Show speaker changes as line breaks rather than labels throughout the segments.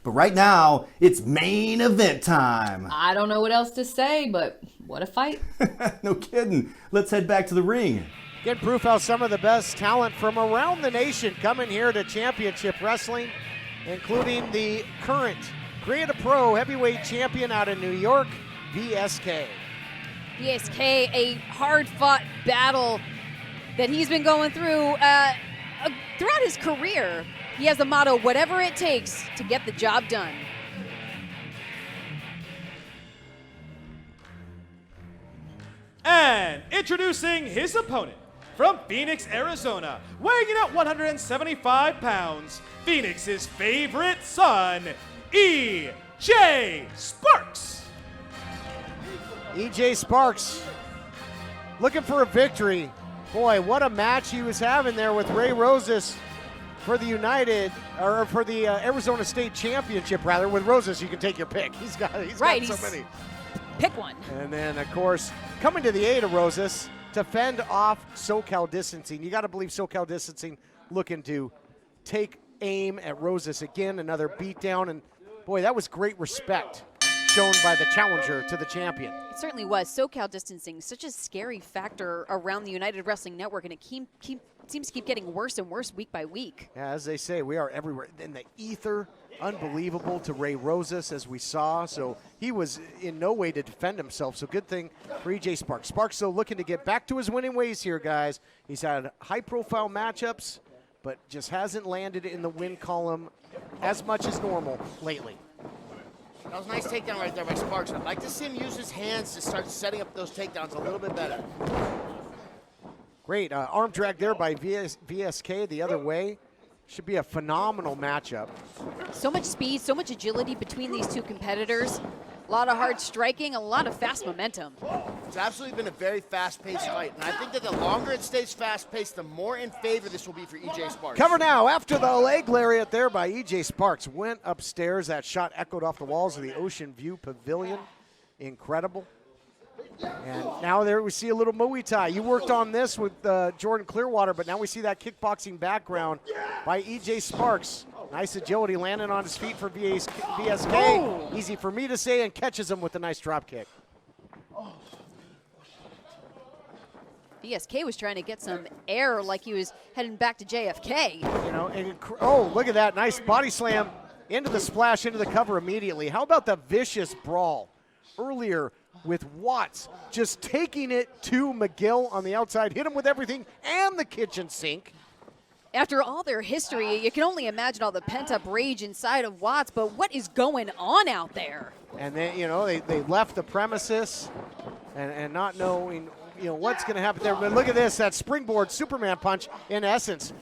But right now, it's main event time.
I don't know what else to say, but what a fight.
No kidding. Let's head back to the ring.
Get proof how some of the best talent from around the nation coming here to Championship Wrestling, including the current Create Pro heavyweight champion out of New York, VSK.
VSK, a hard-fought battle that he's been going through throughout his career. He has the motto, whatever it takes to get the job done.
And introducing his opponent from Phoenix, Arizona, weighing in at 175 pounds, Phoenix's favorite son, E.J. Sparks.
E.J. Sparks looking for a victory. Boy, what a match he was having there with Ray Rosas for the Arizona State Championship, rather. With Rosas, you can take your pick. He's got so many.
Pick one.
And then, of course, coming to the aid of Rosas to fend off SoCal Distancing. You got to believe SoCal Distancing looking to take aim at Rosas again, another beatdown. And, boy, that was great respect shown by the challenger to the champion.
It certainly was. SoCal Distancing, such a scary factor around the United Wrestling Network, and it seems to keep getting worse and worse week by week.
Yeah, as they say, we are everywhere. In the ether, unbelievable to Ray Rosas, as we saw. So he was in no way to defend himself. So good thing for E.J. Sparks. Sparks, though, looking to get back to his winning ways here, guys. He's had high-profile matchups, but just hasn't landed in the win column as much as normal lately.
That was a nice takedown right there by Sparks. I'd like to see him use his hands to start setting up those takedowns a little bit better.
Great arm drag there by VSK the other way. Should be a phenomenal matchup.
So much speed, so much agility between these two competitors. A lot of hard striking, a lot of fast momentum.
It's absolutely been a very fast-paced fight, and I think that the longer it stays fast-paced, the more in favor this will be for E.J. Sparks.
Cover now after the leg lariat there by E.J. Sparks. Went upstairs. That shot echoed off the walls of the Ocean View Pavilion. Incredible. And now there we see a little Muay Thai. You worked on this with Jordan Clearwater, but now we see that kickboxing background by E.J. Sparks. Nice agility, landing on his feet for VSK.
Oh.
Easy for me to say, and catches him with a nice drop kick.
VSK was trying to get some air like he was heading back to JFK.
You know, and look at that. Nice body slam into the splash, into the cover immediately. How about the vicious brawl earlier with Watts just taking it to McGill on the outside, hit him with everything and the kitchen sink.
After all their history, you can only imagine all the pent-up rage inside of Watts, but what is going on out there?
And then, you know, they left the premises and not knowing, you know, what's going to happen there. But look at this, that springboard Superman punch in essence.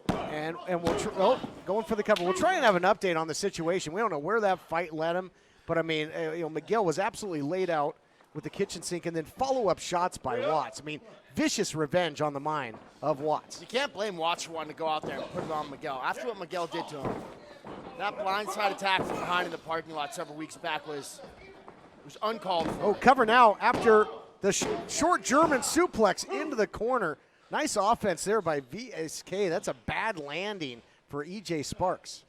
And we'll going for the cover. We'll try and have an update on the situation. We don't know where that fight led him. But, I mean, you know, McGill was absolutely laid out with the kitchen sink and then follow-up shots by Watts. I mean, vicious revenge on the mind of Watts.
You can't blame Watts for wanting to go out there and put it on Miguel. After what Miguel did to him, that blindside attack from behind in the parking lot several weeks back was uncalled for.
Oh, cover now after the short German suplex into the corner. Nice offense there by VSK. That's a bad landing for E.J. Sparks.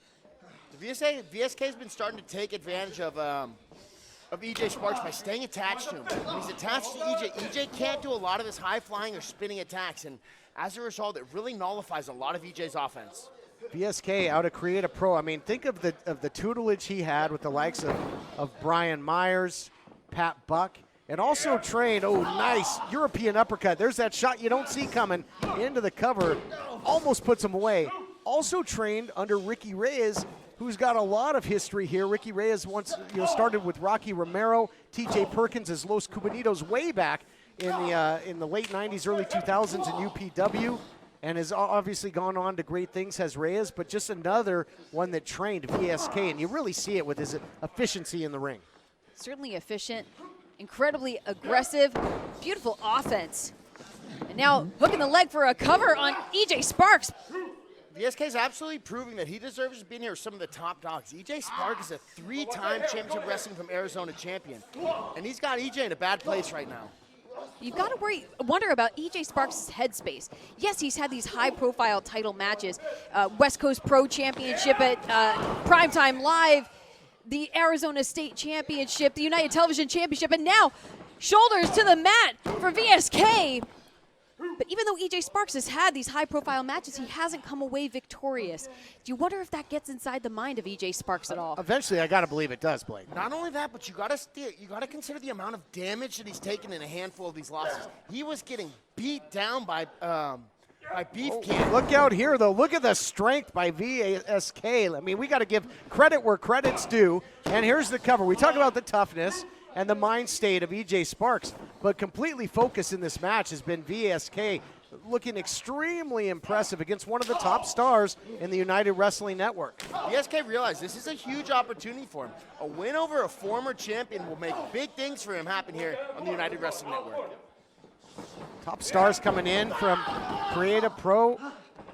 VSK has been starting to take advantage of E.J. Sparks by staying attached to him. When he's attached to E.J., E.J. can't do a lot of his high-flying or spinning attacks, and as a result, it really nullifies a lot of E.J.'s offense.
VSK out of Create Pro. I mean, think of the tutelage he had with the likes of Brian Myers, Pat Buck, and also trained, nice European uppercut. There's that shot you don't see coming into the cover. Almost puts him away. Also trained under Ricky Reyes, who's got a lot of history here. Ricky Reyes once started with Rocky Romero, T.J. Perkins as Los Cubanitos way back in the late 90s, early 2000s in UPW, and has obviously gone on to great things, has Reyes, but just another one that trained VSK, and you really see it with his efficiency in the ring.
Certainly efficient, incredibly aggressive, beautiful offense. And now hooking the leg for a cover on E.J. Sparks.
VSK is absolutely proving that he deserves to be near some of the top dogs. E.J. Sparks is a 3-time championship wrestling from Arizona champion, and he's got E.J. in a bad place right now.
You've got to wonder about EJ Sparks' headspace. Yes, he's had these high-profile title matches, West Coast Pro Championship at Primetime Live, the Arizona State Championship, the United Television Championship, and now shoulders to the mat for VSK. But even though EJ Sparks has had these high-profile matches, he hasn't come away victorious. Do you wonder if that gets inside the mind of EJ Sparks at all?
Eventually, I got to believe it does, Blake.
Not only that, but you got to consider the amount of damage that he's taken in a handful of these losses. He was getting beat down by Beef Can.
Look out here, though. Look at the strength by VSK. I mean, we got to give credit where credit's due. And here's the cover. We talk about the toughness and the mind state of EJ Sparks, but completely focused in this match has been VSK, looking extremely impressive against one of the top stars in the United Wrestling Network.
VSK realized this is a huge opportunity for him. A win over a former champion will make big things for him happen here on the United Wrestling Network.
Top stars coming in from Creative Pro.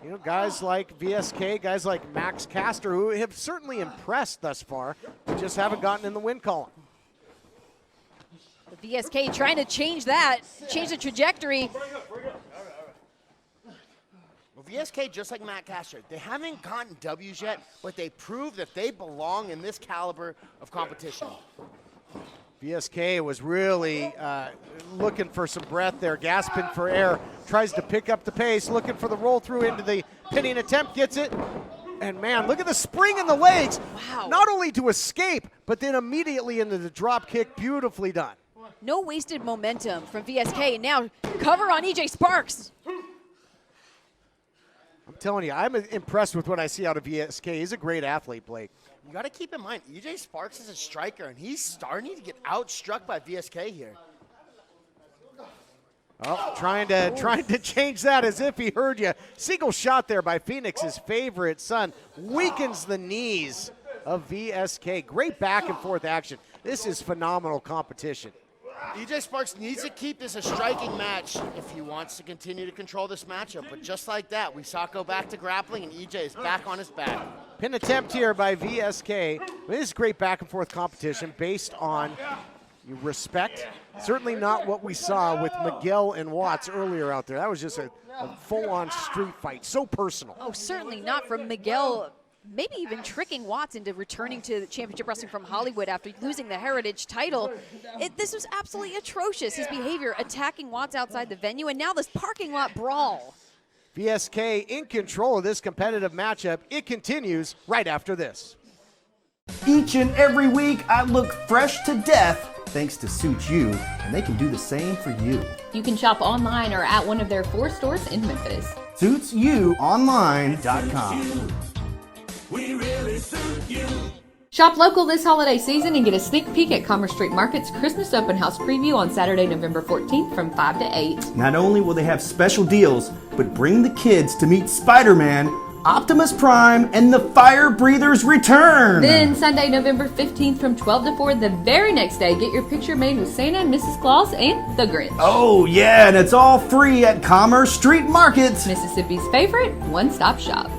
You know, guys like VSK, guys like Max Caster, who have certainly impressed thus far, but just haven't gotten in the win column.
The VSK trying to change that, change the trajectory.
Well, VSK, just like Matt Castro, they haven't gotten W's yet, but they prove that they belong in this caliber of competition.
VSK was really looking for some breath there, gasping for air, tries to pick up the pace, looking for the roll through into the pinning attempt, gets it. And man, look at the spring in the legs.
Wow.
Not only to escape, but then immediately into the drop kick, beautifully done.
No wasted momentum from VSK. Now cover on EJ Sparks.
I'm telling you, I'm impressed with what I see out of VSK. He's a great athlete, Blake.
You got to keep in mind, EJ Sparks is a striker, and he's starting to get outstruck by VSK here.
Oh, trying to change that as if he heard you. Single shot there by Phoenix's favorite son. Weakens the knees of VSK. Great back and forth action. This is phenomenal competition.
EJ Sparks needs to keep this a striking match if he wants to continue to control this matchup. But just like that, we saw it go back to grappling, and EJ is back on his back.
Pin attempt here by VSK. This is great back and forth competition based on respect. Certainly not what we saw with Miguel and Watts earlier out there. That was just a full-on street fight, so personal.
Oh, certainly not from Miguel. Maybe even tricking Watts into returning to the Championship Wrestling from Hollywood after losing the Heritage title. This was absolutely atrocious, his behavior, attacking Watts outside the venue, and now this parking lot brawl.
VSK in control of this competitive matchup. It continues right after this.
Each and every week, I look fresh to death thanks to Suit You, and they can do the same for you.
You can shop online or at one of their 4 stores in Memphis.
SuitsYouOnline.com.
We really suit you.
Shop local this holiday season and get a sneak peek at Commerce Street Market's Christmas Open House preview on Saturday, November 14th from 5 to 8.
Not only will they have special deals, but bring the kids to meet Spider-Man, Optimus Prime, and the Fire Breathers return.
Then Sunday, November 15th from 12 to 4, the very next day, get your picture made with Santa and Mrs. Claus and the Grinch.
Oh yeah, and it's all free at Commerce Street Market,
Mississippi's favorite one-stop shop.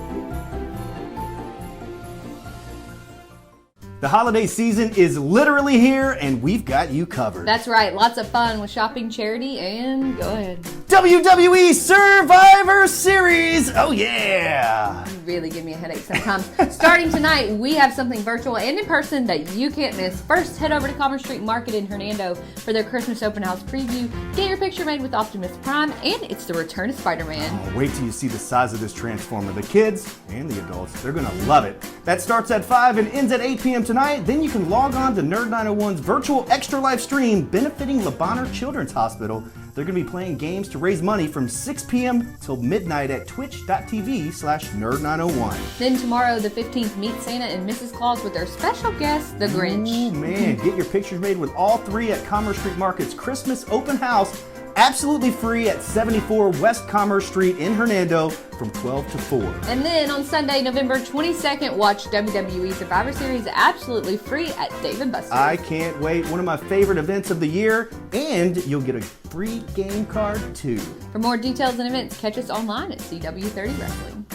The holiday season is literally here, and we've got you covered.
That's right, lots of fun with shopping, charity, and go ahead.
WWE Survivor Series! Oh yeah!
You really give me a headache sometimes. Starting tonight, we have something virtual and in person that you can't miss. First, head over to Commerce Street Market in Hernando for their Christmas Open House preview. Get your picture made with Optimus Prime, and it's the return of Spider-Man.
Oh, wait till you see the size of this Transformer. The kids and the adults, they're gonna love it. That starts at 5 and ends at 8 p.m. tonight. Then you can log on to Nerd 901's virtual extra live stream benefiting Le Bonheur Children's Hospital. They're going to be playing games to raise money from 6 p.m. till midnight at twitch.tv/nerd901.
Then tomorrow, the 15th, meet Santa and Mrs. Claus with their special guest, the Grinch.
Ooh, man, get your pictures made with all 3 at Commerce Street Market's Christmas Open House. Absolutely free at 74 West Commerce Street in Hernando from 12 to 4.
And then on Sunday, November 22nd, watch WWE Survivor Series absolutely free at Dave & Buster's.
I can't wait. One of my favorite events of the year, and you'll get a free game card too.
For more details and events, catch us online at CW30 Wrestling.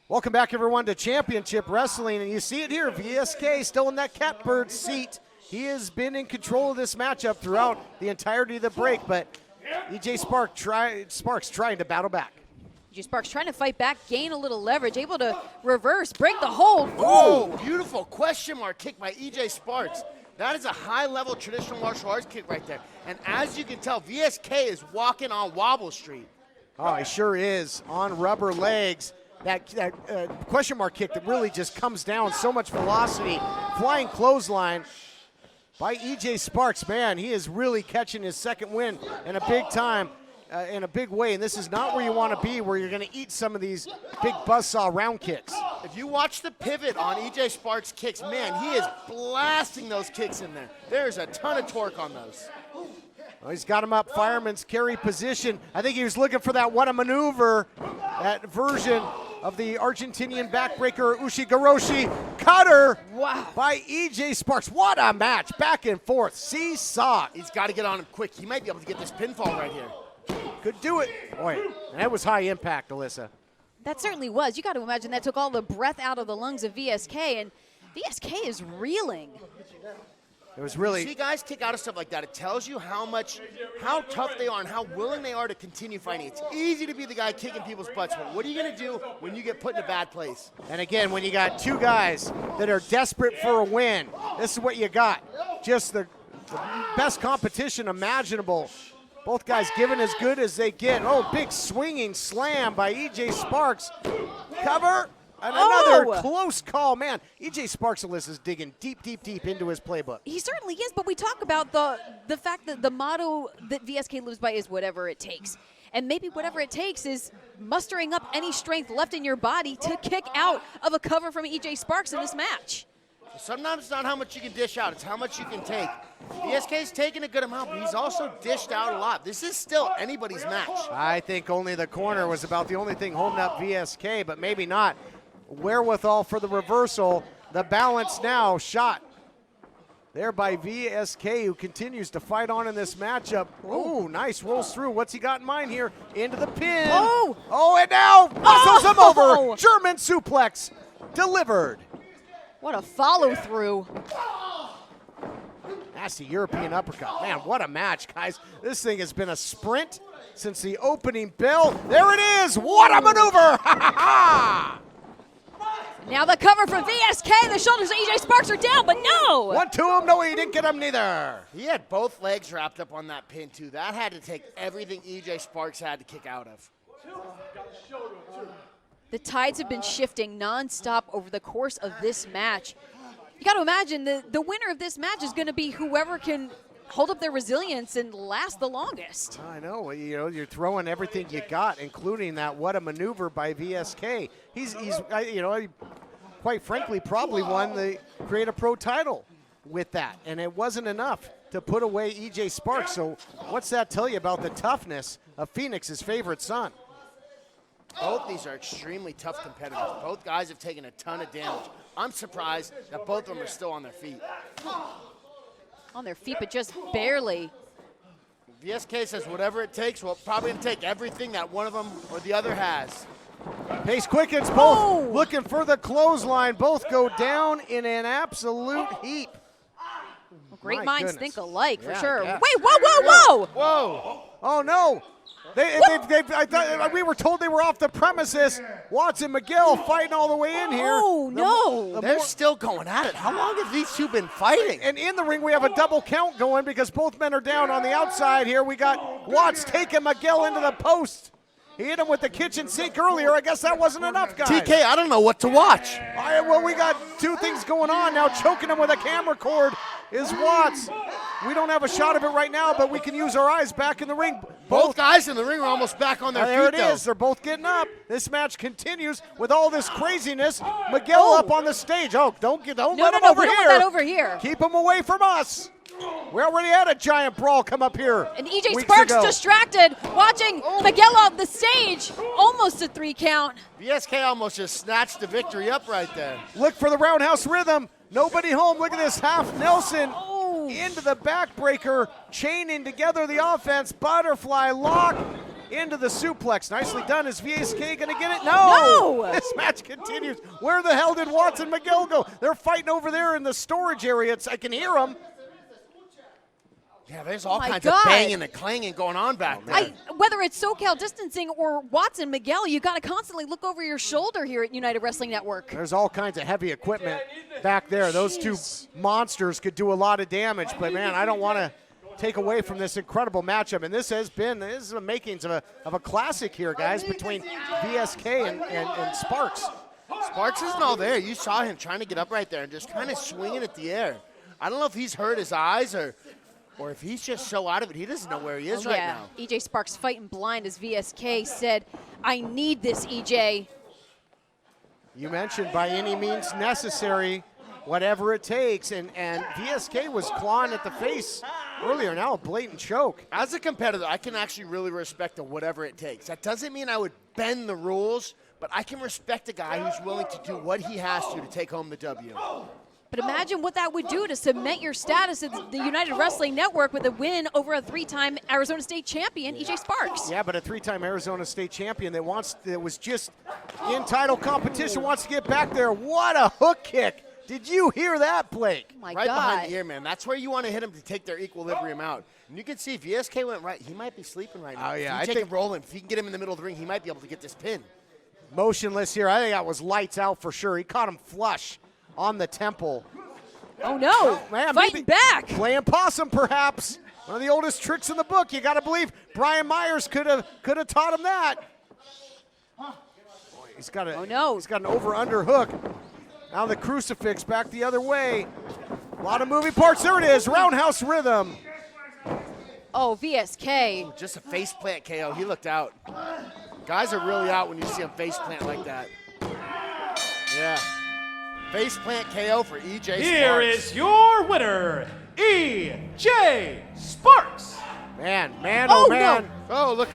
Welcome back, everyone, to Championship Wrestling, and you see it here. VSK still in that catbird seat he has been in control of this matchup throughout the entirety of the break, but EJ Sparks trying to battle back.
EJ Sparks trying to fight back, gain a little leverage, able to reverse, break the hold.
Oh, beautiful question mark kick by EJ Sparks. That is a high-level traditional martial arts kick right there. And as you can tell, VSK is walking on Wobble Street.
Oh, he sure is, on rubber legs. That question mark kick that really just comes down, so much velocity. Flying clothesline by EJ Sparks. Man, he is really catching his second win in a big time, in a big way. And this is not where you want to be, where you're going to eat some of these big buzzsaw round kicks.
If you watch the pivot on EJ Sparks' kicks, man, he is blasting those kicks in there. There's a ton of torque on those.
Well, he's got him up, fireman's carry position. I think he was looking for that what a maneuver, that version of the Argentinian backbreaker Ushigoroshi cutter by EJ Sparks. What a match, back and forth, seesaw.
He's got to get on him quick. He might be able to get this pinfall right here.
Could do it. Boy, that was high impact, Alyssa.
That certainly was. You got to imagine that took all the breath out of the lungs of VSK, and VSK is reeling.
It was really.
See guys kick out of stuff like that. It tells you how tough they are and how willing they are to continue fighting. It's easy to be the guy kicking people's butts, but what are you going to do when you get put in a bad place?
And again, when you got two guys that are desperate for a win, this is what you got. Just the best competition imaginable. Both guys giving as good as they get. Oh, big swinging slam by EJ Sparks. Cover. And another close call. Man, EJ Sparks is digging deep, deep, deep into his playbook.
He certainly is, but we talk about the fact that the motto that VSK lives by is whatever it takes. And maybe whatever it takes is mustering up any strength left in your body to kick out of a cover from EJ Sparks in this match.
Sometimes it's not how much you can dish out, it's how much you can take. VSK's taking a good amount, but he's also dished out a lot. This is still anybody's match.
I think only the corner was about the only thing holding up VSK, but maybe not. Wherewithal for the reversal. The balance now shot there by VSK, who continues to fight on in this matchup. Oh, nice, rolls through. What's he got in mind here? Into the pin. Oh, and now muscles him over. German suplex delivered.
What a follow through.
Nasty European uppercut. Man, what a match, guys. This thing has been a sprint since the opening bell. There it is. What a maneuver. Ha ha ha.
Now the cover from VSK. The shoulders of EJ Sparks are down, but no.
One to him. No, he didn't get him neither.
He had both legs wrapped up on that pin, too. That had to take everything EJ Sparks had to kick out of.
The tides have been shifting nonstop over the course of this match. You got to imagine the winner of this match is going to be whoever can hold up their resilience and last the longest.
I know, you're throwing everything you got, including that what a maneuver by VSK. He's quite frankly probably won the Create a Pro title with that, and it wasn't enough to put away EJ Sparks. So what's that tell you about the toughness of Phoenix's favorite son?
Both these are extremely tough competitors. Both guys have taken a ton of damage. I'm surprised that both of them are still on their feet.
On their feet, but just barely.
VSK says whatever it takes. Well, probably going to take everything that one of them or the other has.
Pace quickens, both looking for the clothesline. Both go down in an absolute heap.
Well, great minds think alike, for sure.
Yeah.
Wait, whoa.
Whoa.
Oh, no. I thought we were told they were off the premises. Watts and Miguel fighting all the way in here.
Oh, no.
They're still going at it. How long have these two been fighting?
And in the ring, we have a double count going because both men are down on the outside here. We got Watts taking Miguel into the post. He hit him with the kitchen sink earlier. I guess that wasn't enough, guys.
TK, I don't know what to watch.
All right, well, we got two things going on now. Choking him with a camera cord is Watts. We don't have a shot of it right now, but we can use our eyes back in the ring.
Both guys in the ring are almost back on their feet,
there it is. They're both getting up. This match continues with all this craziness. Miguel up on the stage. Oh, don't let him over here.
We don't want that over here.
Keep him away from us. We already had a giant brawl come up here.
And EJ Sparks distracted, watching Miguel off the stage. Almost a 3 count.
VSK almost just snatched the victory up right there.
Look for the roundhouse rhythm. Nobody home. Look at this half Nelson into the backbreaker, chaining together the offense. Butterfly lock into the suplex. Nicely done. Is VSK going to get it? No. This match continues. Where the hell did Watts and Miguel go? They're fighting over there in the storage area. I can hear them.
Yeah, there's all
my
kinds
God.
of banging and clanging going on back there.
Whether it's SoCal distancing or WATTS and Miguel, you got to constantly look over your shoulder here at United Wrestling Network.
There's all kinds of heavy equipment back there. Those two monsters could do a lot of damage, but man, I don't want to take away from this incredible matchup. And this is the makings of a classic here, guys, between VSK and Sparks.
Sparks isn't all there. You saw him trying to get up right there and just kind of swinging at the air. I don't know if he's hurt his eyes or if he's just so out of it, he doesn't know where he is right now.
EJ Sparks fighting blind as VSK said, I need this, EJ.
You mentioned by any means necessary, whatever it takes, and VSK was clawing at the face earlier. Now a blatant choke.
As a competitor, I can actually really respect the whatever it takes. That doesn't mean I would bend the rules, but I can respect a guy who's willing to do what he has to take home the W.
But imagine what that would do to cement your status at the United Wrestling Network with a win over a 3-time Arizona State champion, EJ Sparks.
Yeah, but a 3-time Arizona State champion that was just in title competition, wants to get back there. What a hook kick. Did you hear that, Blake?
Oh my
right
God.
Behind the ear, man. That's where you want to hit him to take their equilibrium out. And you can see VSK went right. He might be sleeping right now.
Oh, yeah.
If you take him rolling, if you can get him in the middle of the ring, he might be able to get this pin.
Motionless here. I think that was lights out for sure. He caught him flush on the temple.
Oh no,
Man,
fighting back.
Playing possum, perhaps. One of the oldest tricks in the book. You got to believe Brian Myers could have taught him that. Boy, he's got an over-under hook. Now the crucifix back the other way. A lot of moving parts. There it is, roundhouse rhythm.
Oh, VSK.
Just a face plant KO. He looked out. Guys are really out when you see them face plant like that. Yeah. Face plant KO for EJ Sparks.
Here is your winner, EJ Sparks.
Man,
Oh,
oh man.
no.
Oh, look.